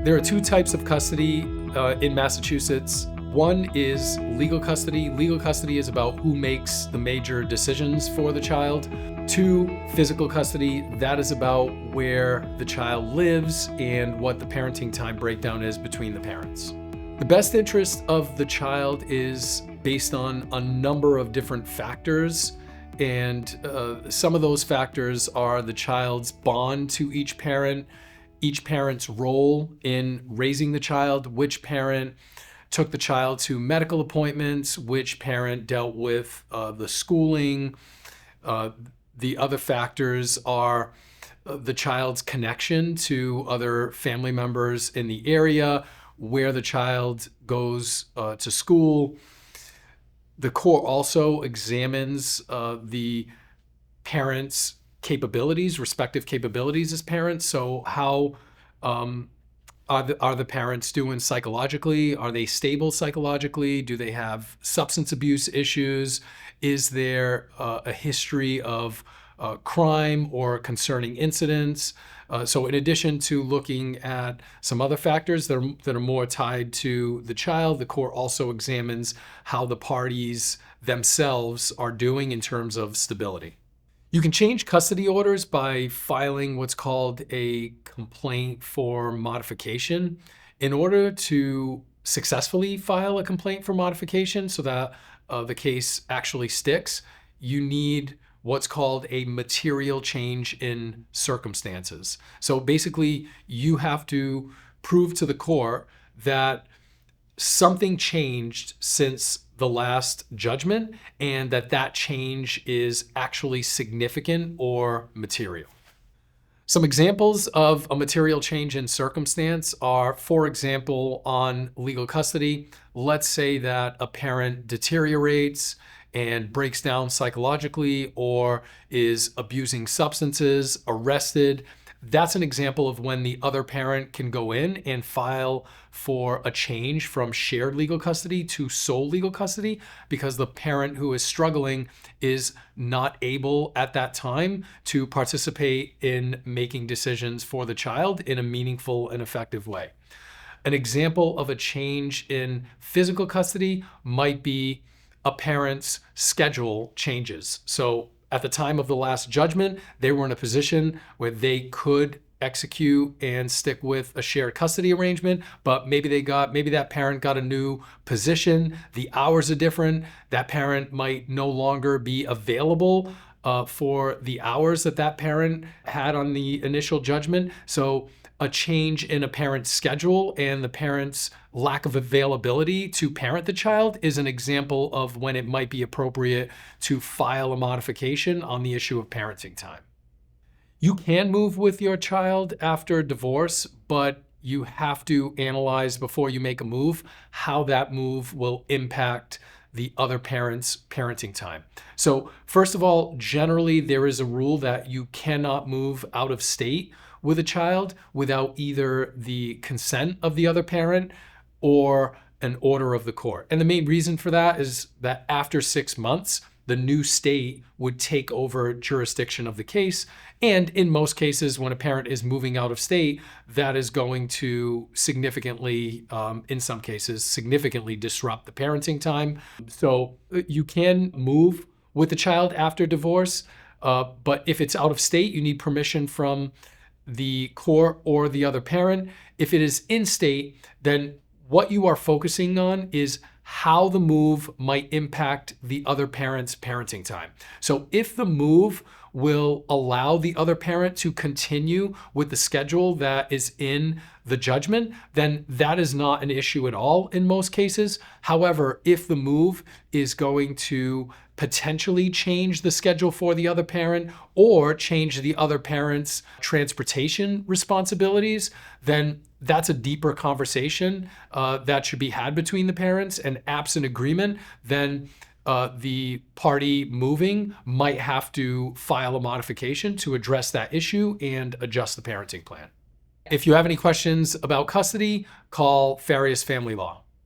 There are two types of custody in Massachusetts. One is legal custody. Legal custody is about who makes the major decisions for the child. Two, physical custody. That is about where the child lives and what the parenting time breakdown is between the parents. The best interest of the child is based on a number of different factors. And some of those factors are the child's bond to each parent's role in raising the child, which parent took the child to medical appointments, which parent dealt with the schooling. The other factors are the child's connection to other family members in the area, where the child goes to school. The court also examines the parents' capabilities, respective capabilities as parents. So how are the parents doing psychologically? Are they stable psychologically? Do they have substance abuse issues? Is there a history of crime or concerning incidents? So in addition to looking at some other factors that are more tied to the child, the court also examines how the parties themselves are doing in terms of stability. You can change custody orders by filing what's called a complaint for modification. In order to successfully file a complaint for modification so that the case actually sticks, you need what's called a material change in circumstances. So basically, you have to prove to the court that something changed since the last judgment and that change is actually significant or material. Some examples of a material change in circumstance are, for example, on legal custody. Let's say that a parent deteriorates and breaks down psychologically or is abusing substances, arrested. That's an example of when the other parent can go in and file for a change from shared legal custody to sole legal custody because the parent who is struggling is not able at that time to participate in making decisions for the child in a meaningful and effective way. An example of a change in physical custody might be a parent's schedule changes. So at the time of the last judgment, they were in a position where they could execute and stick with a shared custody arrangement, but maybe that parent got a new position, the hours are different, that parent might no longer be available for the hours that parent had on the initial judgment. So a change in a parent's schedule and the parent's lack of availability to parent the child is an example of when it might be appropriate to file a modification on the issue of parenting time. You can move with your child after divorce, but you have to analyze before you make a move how that move will impact the other parent's parenting time. So first of all, generally there is a rule that you cannot move out of state with a child without either the consent of the other parent or an order of the court. And the main reason for that is that after 6 months, the new state would take over jurisdiction of the case. And in most cases, when a parent is moving out of state, that is going to significantly, in some cases, significantly disrupt the parenting time. So you can move with the child after divorce, but if it's out of state, you need permission from the court or the other parent. If it is in state, then what you are focusing on is how the move might impact the other parent's parenting time. So if the move will allow the other parent to continue with the schedule that is in the judgment, then that is not an issue at all in most cases. However, if the move is going to potentially change the schedule for the other parent or change the other parent's transportation responsibilities, then that's a deeper conversation that should be had between the parents. And absent agreement, then the party moving might have to file a modification to address that issue and adjust the parenting plan. If you have any questions about custody, call Farias Family Law.